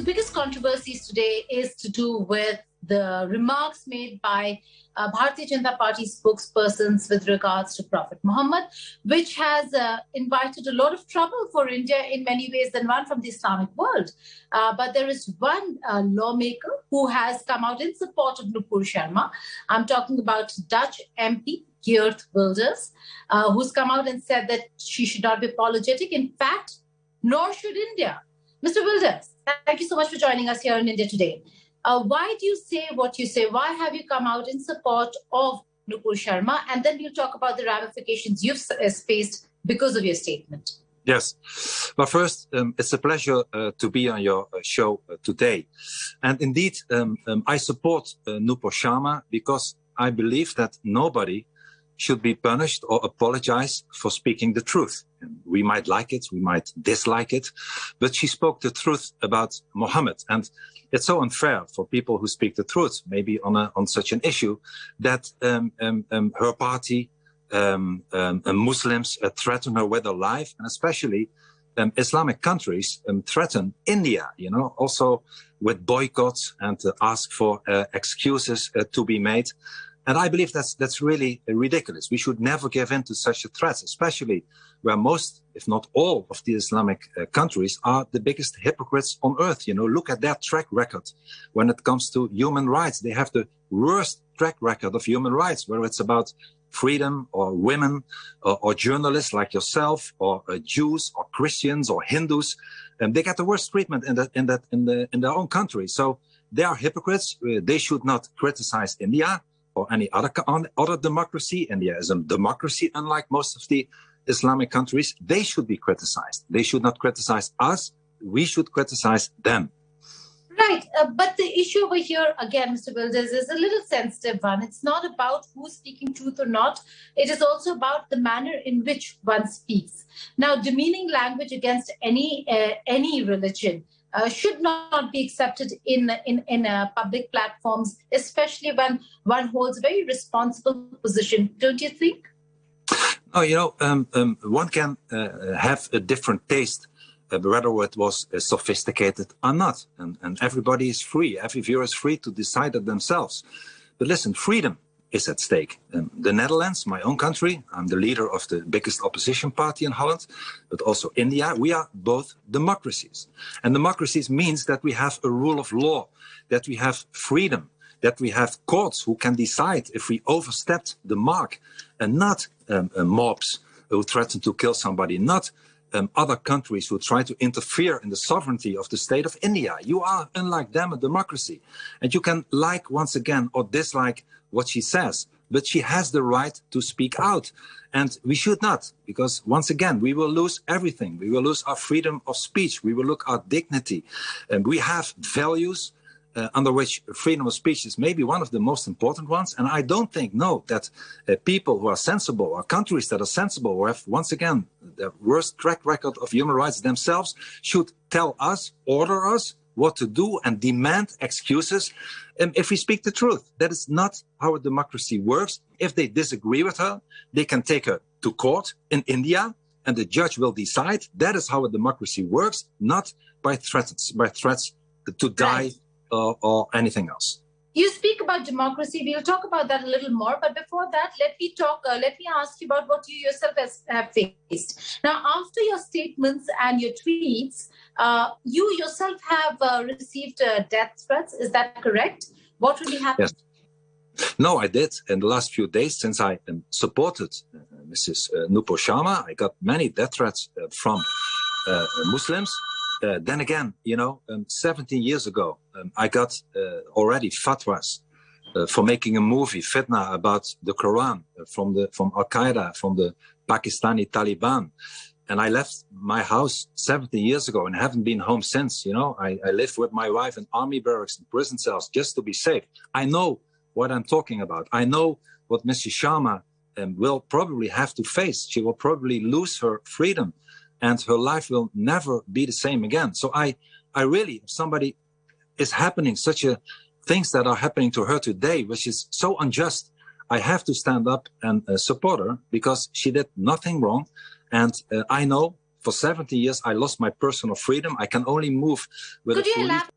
the biggest controversies today is to do with the remarks made by Bharatiya Janata Party spokespersons with regards to Prophet Muhammad, which has invited a lot of trouble for India in many ways than one from the Islamic world. But there is one lawmaker who has come out in support of Nupur Sharma. I'm talking about Dutch MP Geert, who's come out and said that she should not be apologetic. In fact, nor should India. Mr. Wilders, thank you so much for joining us here in India today. Why do you say what you say? Why have you come out in support of Nupur Sharma? And then we'll talk about the ramifications you've faced because of your statement. Yes. Well, first, it's a pleasure to be on your show today. And indeed, I support Nupur Sharma because I believe that nobody should be punished or apologize for speaking the truth. We might like it, we might dislike it, but she spoke the truth about Muhammad. And it's so unfair for people who speak the truth, maybe on such an issue, that her party, Muslims threaten her with her life, and especially Islamic countries threaten India, also with boycotts and ask for excuses to be made. And I believe that's really ridiculous. We should never give in to such a threat, especially where most, if not all, of the Islamic countries are the biggest hypocrites on earth. Look at their track record when it comes to human rights. They have the worst track record of human rights, whether it's about freedom or women or journalists like yourself or Jews or Christians or Hindus. And they get the worst treatment in their own country. So they are hypocrites. They should not criticize India or any other democracy. India is a democracy, unlike most of the Islamic countries. They should be criticized. They should not criticize us. We should criticize them. Right. But the issue over here, again, Mr. Wilders, is a little sensitive one. It's not about who's speaking truth or not. It is also about the manner in which one speaks. Now, demeaning language against any religion should not be accepted in public platforms, especially when one holds a very responsible position, don't you think? Oh, one can have a different taste, whether it was sophisticated or not. And everybody is free. Every viewer is free to decide it themselves. But listen, freedom is at stake. The Netherlands, my own country, I'm the leader of the biggest opposition party in Holland, but also India, we are both democracies. And democracies means that we have a rule of law, that we have freedom, that we have courts who can decide if we overstepped the mark, and not mobs who threaten to kill somebody, not other countries who try to interfere in the sovereignty of the state of India. You are, unlike them, a democracy. And you can like, once again, or dislike what she says, but she has the right to speak out. And we should not, because once again, we will lose everything. We will lose our freedom of speech. We will lose our dignity. And we have values under which freedom of speech is maybe one of the most important ones. And I don't think, that people who are sensible, or countries that are sensible, who have, once again, the worst track record of human rights themselves, should tell us, order us what to do and demand excuses if we speak the truth. That is not how a democracy works. If they disagree with her, they can take her to court in India and the judge will decide. That is how a democracy works, not by threats to die or anything else. You speak about democracy. We'll talk about that a little more. But before that, let me ask you about what you yourself have faced. Now, after your statements and your tweets, you yourself have received death threats. Is that correct? What really happened? Yes. No, I did. In the last few days, since I supported Mrs. Nupur Sharma, I got many death threats from Muslims. Then again, 17 years ago, I got already fatwas for making a movie, Fitna, about the Quran from Al-Qaeda, from the Pakistani Taliban. And I left my house 17 years ago and haven't been home since. I lived with my wife in army barracks and prison cells just to be safe. I know what I'm talking about. I know what Mrs. Sharma will probably have to face. She will probably lose her freedom, and her life will never be the same again. So I really, if somebody is happening things that are happening to her today, which is so unjust, I have to stand up and support her because she did nothing wrong. And I know For 70 years, I lost my personal freedom. I can only move with Could a you police. elaborate?